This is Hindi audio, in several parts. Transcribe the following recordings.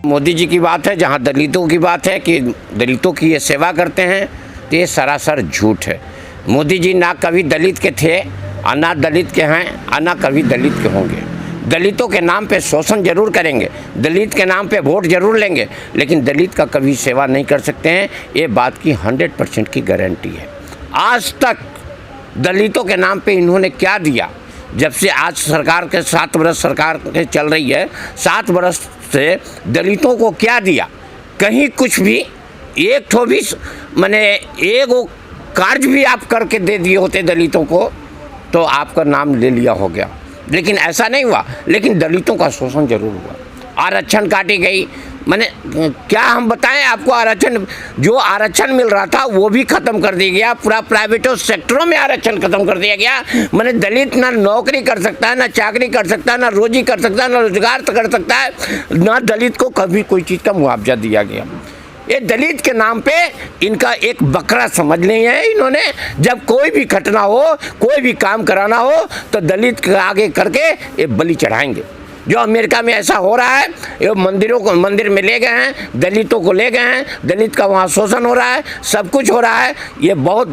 मोदी जी की बात है, जहाँ दलितों की बात है कि दलितों की ये सेवा करते हैं, तो ये सरासर झूठ है। मोदी जी ना कभी दलित के थे और ना दलित के हैं और ना कभी दलित के होंगे। दलितों के नाम पे शोषण जरूर करेंगे, दलित के नाम पे वोट जरूर लेंगे, लेकिन दलित का कभी सेवा नहीं कर सकते हैं। ये बात की 100% की गारंटी है। आज तक दलितों के नाम पे इन्होंने क्या दिया? जब से आज सरकार के 7 वर्ष सरकार के चल रही है, 7 वर्ष से दलितों को क्या दिया? कहीं कुछ भी एक ठो भी मैंने एक वो कार्य भी आप करके दे दिए होते दलितों को तो आपका नाम ले लिया हो गया, लेकिन ऐसा नहीं हुआ। लेकिन दलितों का शोषण जरूर हुआ, आरक्षण काटी गई। मैंने क्या हम बताएं आपको, आरक्षण जो आरक्षण मिल रहा था वो भी ख़त्म कर दिया गया, पूरा प्राइवेट सेक्टरों में आरक्षण ख़त्म कर दिया गया। मैंने दलित ना नौकरी कर सकता है, ना चाकरी कर सकता है, ना रोजी कर सकता है, ना रोजगार कर सकता है, ना दलित को कभी कोई चीज़ का मुआवजा दिया गया। ये दलित के नाम पे इनका एक बकरा समझ नहीं है इन्होंने। जब कोई भी घटना हो, कोई भी काम कराना हो तो दलित के आगे करके ये बलि चढ़ाएंगे। जो अमेरिका में ऐसा हो रहा है, ये मंदिरों को मंदिर में ले गए हैं, दलितों को ले गए हैं, दलित का वहाँ शोषण हो रहा है, सब कुछ हो रहा है। ये बहुत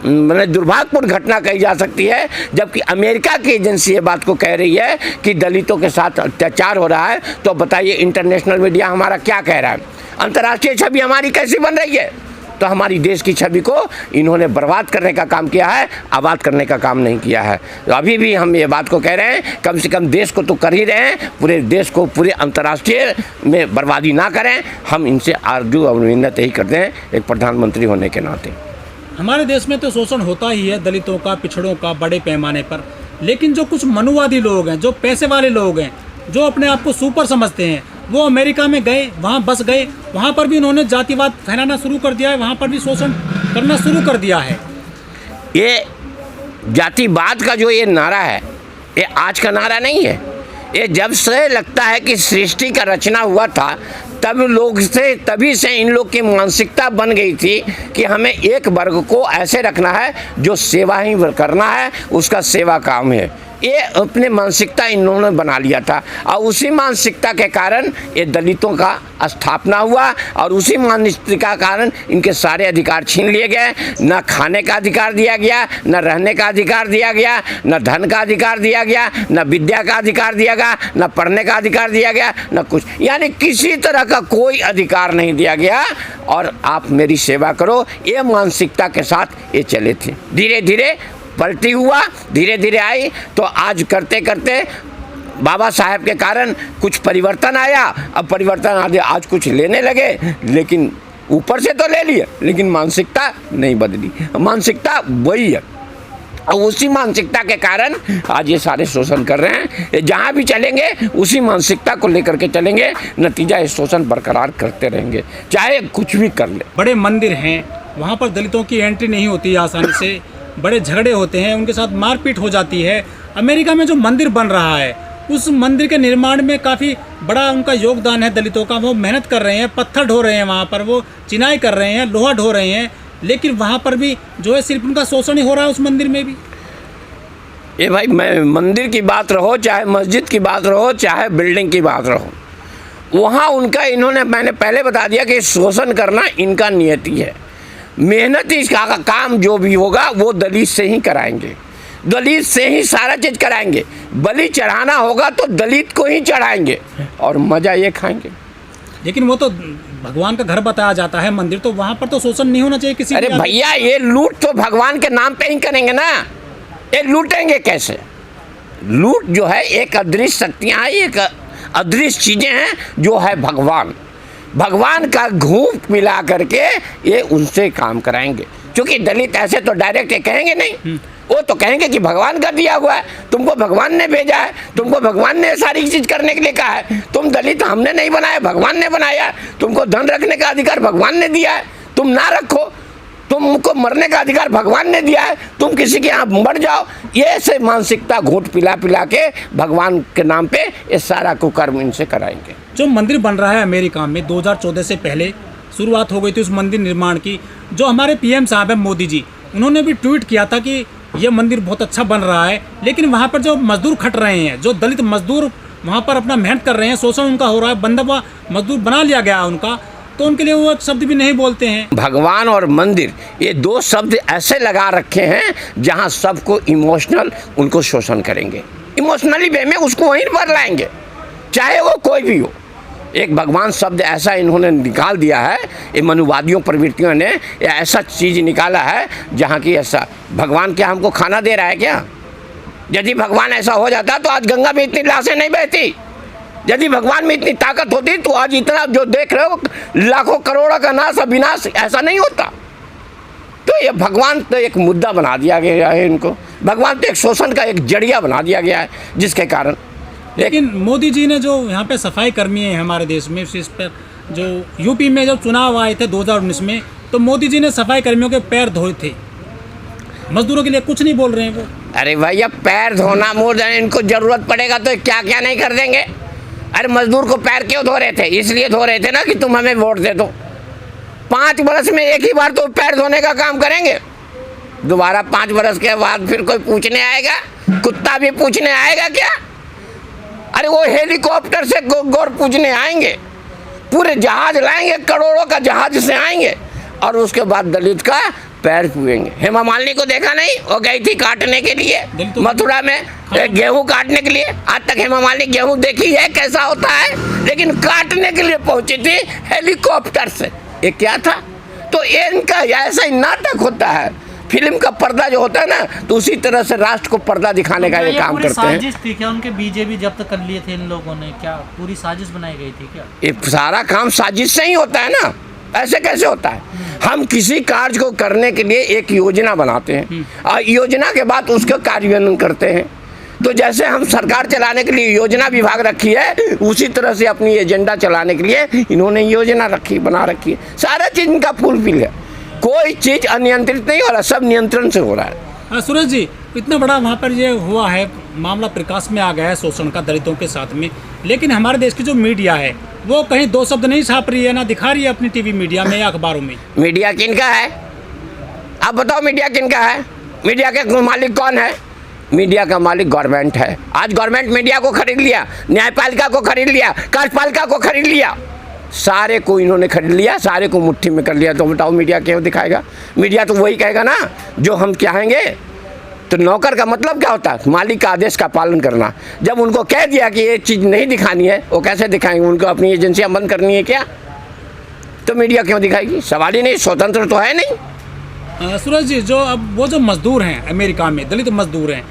मैंने दुर्भाग्यपूर्ण घटना कही जा सकती है, जबकि अमेरिका की एजेंसी ये बात को कह रही है कि दलितों के साथ अत्याचार हो रहा है। तो बताइए इंटरनेशनल मीडिया हमारा क्या कह रहा है? अंतर्राष्ट्रीय छवि हमारी कैसी बन रही है? तो हमारी देश की छवि को इन्होंने बर्बाद करने का काम किया है, आबाद करने का काम नहीं किया है। तो अभी भी हम ये बात को कह रहे हैं, कम से कम देश को तो कर ही रहे हैं, पूरे देश को पूरे अंतर्राष्ट्रीय में बर्बादी ना करें। हम इनसे आर्ग्यू और विनती यही करते हैं एक प्रधानमंत्री होने के नाते। हमारे देश में तो शोषण होता ही है दलितों का, पिछड़ों का बड़े पैमाने पर, लेकिन जो कुछ मनुवादी लोग हैं, जो पैसे वाले लोग हैं, जो अपने आप को सुपर समझते हैं, वो अमेरिका में गए, वहाँ बस गए, वहाँ पर भी उन्होंने जातिवाद फैलाना शुरू कर दिया है, वहाँ पर भी शोषण करना शुरू कर दिया है। ये जातिवाद का जो ये नारा है, ये आज का नारा नहीं है। ये जब से लगता है कि सृष्टि का रचना हुआ था तभी से इन लोग की मानसिकता बन गई थी कि हमें एक वर्ग को ऐसे रखना है जो सेवा ही करना है, उसका सेवा काम है। ये अपने मानसिकता इन्होंने बना लिया था और उसी मानसिकता के कारण ये दलितों का स्थापना हुआ और उसी मानसिकता के कारण इनके सारे अधिकार छीन लिए गए। न खाने का अधिकार दिया गया, न रहने का अधिकार दिया गया, न धन का अधिकार दिया गया, न विद्या का अधिकार दिया गया, न पढ़ने का अधिकार दिया गया, न कुछ, यानी किसी तरह का कोई अधिकार नहीं दिया गया। और आप मेरी सेवा करो, ये मानसिकता के साथ ये चले थे। धीरे धीरे पलटी हुआ, धीरे धीरे आई, तो आज करते करते बाबा साहेब के कारण कुछ परिवर्तन आया। अब परिवर्तन आगे आज कुछ लेने लगे, लेकिन ऊपर से तो ले लिए, लेकिन मानसिकता नहीं बदली, मानसिकता वही है। और उसी मानसिकता के कारण आज ये सारे शोषण कर रहे हैं। जहाँ भी चलेंगे उसी मानसिकता को लेकर के चलेंगे, नतीजा ये शोषण बरकरार करते रहेंगे, चाहे कुछ भी कर ले। बड़े मंदिर हैं, वहाँ पर दलितों की एंट्री नहीं होती आसानी से, बड़े झगड़े होते हैं, उनके साथ मारपीट हो जाती है। अमेरिका में जो मंदिर बन रहा है, उस मंदिर के निर्माण में काफ़ी बड़ा उनका योगदान है दलितों का। वो मेहनत कर रहे हैं, पत्थर ढो रहे हैं, वहाँ पर वो चिनाई कर रहे हैं, लोहा ढो रहे हैं, लेकिन वहाँ पर भी जो है सिर्फ उनका शोषण ही हो रहा है उस मंदिर में भी। ये भाई, मैं मंदिर की बात रहो, चाहे मस्जिद की बात रहो, चाहे बिल्डिंग की बात रहो, वहाँ उनका इन्होंने, मैंने पहले बता दिया कि शोषण करना इनका नियति है। मेहनती का काम जो भी होगा वो दलित से ही कराएंगे, दलित से ही सारा चीज़ कराएंगे। बलि चढ़ाना होगा तो दलित को ही चढ़ाएंगे और मज़ा ये खाएंगे। लेकिन वो तो भगवान का घर बताया जाता है मंदिर, तो वहाँ पर तो शोषण नहीं होना चाहिए किसी। अरे भैया, ये लूट तो भगवान के नाम पे ही करेंगे ना। ये लूटेंगे कैसे? लूट जो है एक अदृश्य शक्तियाँ, एक अदृश्य चीज़ें हैं जो है भगवान का घूट मिला करके ये उनसे काम कराएंगे। क्योंकि दलित ऐसे तो डायरेक्ट ये कहेंगे नहीं, वो तो कहेंगे कि भगवान का दिया हुआ है, तुमको भगवान ने भेजा है, तुमको भगवान ने सारी चीज़ करने के लिए कहा है। तुम दलित हमने नहीं बनाया, भगवान ने बनाया है। तुमको धन रखने का अधिकार भगवान ने दिया है, तुम ना रखो। तुमको मरने का अधिकार भगवान ने दिया है, तुम किसी के यहाँ मर जाओ। ये ऐसे मानसिकता घूट पिला पिला के भगवान के नाम पे ये सारा कुकर्म इनसे कराएंगे। जो मंदिर बन रहा है अमेरिका में 2014 से पहले शुरुआत हो गई थी उस मंदिर निर्माण की। जो हमारे पीएम साहब हैं मोदी जी, उन्होंने भी ट्वीट किया था कि ये मंदिर बहुत अच्छा बन रहा है, लेकिन वहाँ पर जो मजदूर खट रहे हैं, जो दलित मजदूर वहाँ पर अपना मेहनत कर रहे हैं, शोषण उनका हो रहा है, बंदा मजदूर बना लिया गया है उनका, तो उनके लिए वो एक शब्द भी नहीं बोलते हैं। भगवान और मंदिर ये दो शब्द ऐसे लगा रखे हैं जहाँ सबको इमोशनल उनको शोषण करेंगे, इमोशनली वे में उसको वहीं पर लाएंगे, चाहे वो कोई भी हो। एक भगवान शब्द ऐसा इन्होंने निकाल दिया है, ये मनुवादियों प्रवृत्तियों ने ऐसा चीज़ निकाला है जहाँ की ऐसा भगवान क्या हमको खाना दे रहा है क्या? यदि भगवान ऐसा हो जाता तो आज गंगा में इतनी लाशें नहीं बहती। यदि भगवान में इतनी ताकत होती तो आज इतना जो देख रहे हो लाखों करोड़ों का नाश और विनाश ऐसा नहीं होता। तो ये भगवान तो एक मुद्दा बना दिया गया है इनको, भगवान तो एक शोषण का एक जरिया बना दिया गया है, जिसके कारण। लेकिन मोदी जी ने जो यहाँ पे सफाई कर्मी हैं हमारे देश में, इस पर जो यूपी में जब चुनाव आए थे 2019 में, तो मोदी जी ने सफाई कर्मियों के पैर धोए थे, मजदूरों के लिए कुछ नहीं बोल रहे हैं वो। अरे भैया पैर धोना मोर देने इनको जरूरत पड़ेगा तो क्या क्या नहीं कर देंगे। अरे मजदूर को पैर क्यों धो रहे थे? इसलिए धो रहे थे ना कि तुम हमें वोट दे दो। 5 बरस में एक ही बार तो पैर धोने का काम करेंगे, दोबारा 5 बरस के बाद फिर कोई पूछने आएगा? कुत्ता भी पूछने आएगा क्या? अरे वो हेलीकॉप्टर से गौर पूछने आएंगे, पूरे जहाज लाएंगे, करोड़ों का जहाज से आएंगे और उसके बाद दलित का पैर छुएंगे। हेमा मालिनी को देखा नहीं? वो गई थी काटने के लिए मथुरा में, गेहूं काटने के लिए। आज तक हेमा मालिनी गेहूं देखी है कैसा होता है? लेकिन काटने के लिए पहुंची थी हेलीकॉप्टर से। ये क्या था? तो इनका ऐसा ही नाटक होता है। फिल्म का पर्दा जो होता है ना, तो उसी तरह से राष्ट्र को पर्दा दिखाने का ये काम करते हैं। साजिश थी क्या? उनके बीजेपी जब्त कर लिए थे इन लोगों ने, क्या पूरी साजिश बनाई गई थी क्या? ये सारा काम साजिश से ही होता है ना, ऐसे कैसे होता है? हम किसी कार्य को करने के लिए एक योजना बनाते हैं और योजना के बाद उसका कार्यान्वयन करते हैं। तो जैसे हम सरकार चलाने के लिए योजना विभाग रखी है, उसी तरह से अपनी एजेंडा चलाने के लिए इन्होंने योजना रखी बना रखी है। सारा चीज़ इनका फुलफिल है, कोई चीज़ अनियंत्रित नहीं हो रहा, सब नियंत्रण से हो रहा है। सूरज जी, इतना बड़ा वहाँ पर ये हुआ है, मामला प्रकाश में आ गया है शोषण का दलितों के साथ में, लेकिन हमारे देश की जो मीडिया है वो कहीं 2 शब्द नहीं छाप रही है, ना दिखा रही है अपनी टीवी मीडिया में या अखबारों में। मीडिया किनका है? आप बताओ मीडिया किनका है? मीडिया के मालिक कौन है? मीडिया का मालिक गवर्नमेंट है। आज गवर्नमेंट मीडिया को खरीद लिया, न्यायपालिका को खरीद लिया, कार्यपालिका को खरीद लिया, सारे को इन्होंने खरीद लिया, सारे को मुट्ठी में कर लिया। तो बताओ मीडिया क्यों दिखाएगा? मीडिया तो वही कहेगा ना जो हम चाहेंगे। तो नौकर का मतलब क्या होता है? मालिक का आदेश का पालन करना। जब उनको कह दिया कि ये चीज़ नहीं दिखानी है, वो कैसे दिखाएंगे? उनको अपनी एजेंसियां बंद करनी है क्या? तो मीडिया क्यों दिखाएगी? सवाल ही नहीं, स्वतंत्र तो है नहीं। सूरज जी, जो अब वो जो मजदूर हैं अमेरिका में, दलित मजदूर हैं,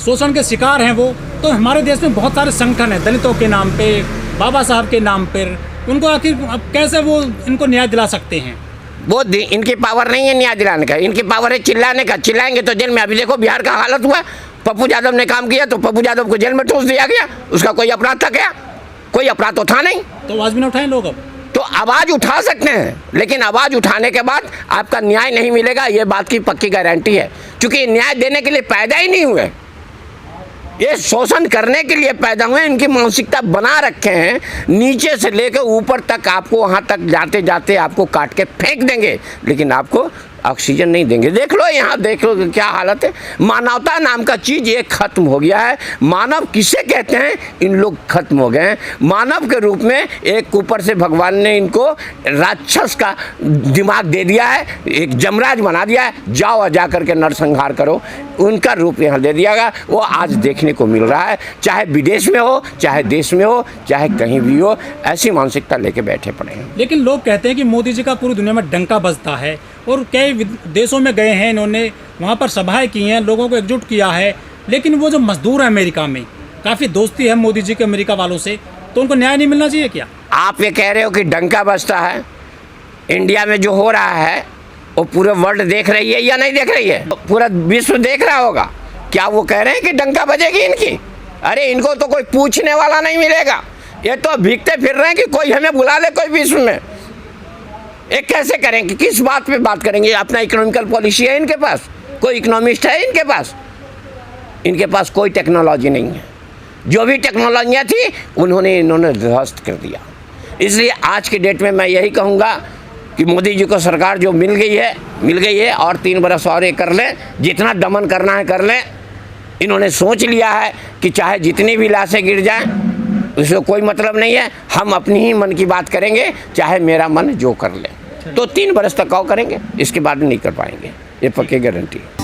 शोषण के शिकार हैं वो, तो हमारे देश में बहुत सारे संगठन हैं दलितों के नाम पे, बाबा साहब के नाम पर, उनको आखिर अब कैसे वो इनको न्याय दिला सकते हैं? वो इनकी पावर नहीं है न्याय दिलाने का, इनकी पावर है चिल्लाने का। चिल्लाएंगे तो जेल में। अभी देखो बिहार का हालत हुआ, पप्पू यादव ने काम किया तो पप्पू यादव को जेल में ठूस दिया गया। उसका कोई अपराध था क्या? कोई अपराध तो था नहीं। तो आवाज़ भी ना उठाएं लोग अब? तो आवाज़ उठा सकते हैं, लेकिन आवाज़ उठाने के बाद आपका न्याय नहीं मिलेगा, ये बात की पक्की गारंटी है। क्योंकि न्याय देने के लिए पैदा ही नहीं हुए, ये शोषण करने के लिए पैदा हुए। इनकी मानसिकता बना रखे हैं, नीचे से लेकर ऊपर तक आपको वहाँ तक जाते जाते आपको काट के फेंक देंगे, लेकिन आपको ऑक्सीजन नहीं देंगे। देख लो यहाँ, देख लो क्या हालत है। मानवता नाम का चीज़ ये खत्म हो गया है। मानव किसे कहते हैं? इन लोग खत्म हो गए हैं। मानव के रूप में एक ऊपर से भगवान ने इनको राक्षस का दिमाग दे दिया है, एक जमराज बना दिया है। जाओ जा करके नरसंहार करो, उनका रूप यहाँ दे दिया गया। वो आज देखने को मिल रहा है, चाहे विदेश में हो, चाहे देश में हो, चाहे कहीं भी हो, ऐसी मानसिकता लेके बैठे पड़े हैं। लेकिन लोग कहते हैं कि मोदी जी का पूरी दुनिया में डंका बजता है, और कई देशों में गए हैं इन्होंने, वहाँ पर सभाएं की हैं, लोगों को एकजुट किया है, लेकिन वो जो मजदूर हैं अमेरिका में, काफ़ी दोस्ती है मोदी जी के अमेरिका वालों से, तो उनको न्याय नहीं मिलना चाहिए क्या? आप ये कह रहे हो कि डंका बजता है? इंडिया में जो हो रहा है वो पूरे वर्ल्ड देख रही है या नहीं देख रही है? पूरा विश्व देख रहा होगा। क्या वो कह रहे हैं कि डंका बजेगी इनकी? अरे इनको तो कोई पूछने वाला नहीं मिलेगा। ये तो भीगते फिर रहे हैं कि कोई हमें बुला ले कोई विश्व में। एक कैसे करेंगे? किस बात पे बात करेंगे? अपना इकोनॉमिकल पॉलिसी है इनके पास? कोई इकोनॉमिस्ट है इनके पास? इनके पास कोई टेक्नोलॉजी नहीं है। जो भी टेक्नोलॉजियाँ थी इन्होंने ध्वस्त कर दिया। इसलिए आज के डेट में मैं यही कहूँगा कि मोदी जी को सरकार जो मिल गई है और 3 बरस और ये कर लें, जितना दमन करना है कर लें। इन्होंने सोच लिया है कि चाहे जितनी भी लाशें गिर जाएं, उसको कोई मतलब नहीं है, हम अपनी ही मन की बात करेंगे, चाहे मेरा मन जो कर ले। तो 3 बरस तक और करेंगे, इसके बाद नहीं कर पाएंगे, ये पक्की गारंटी है।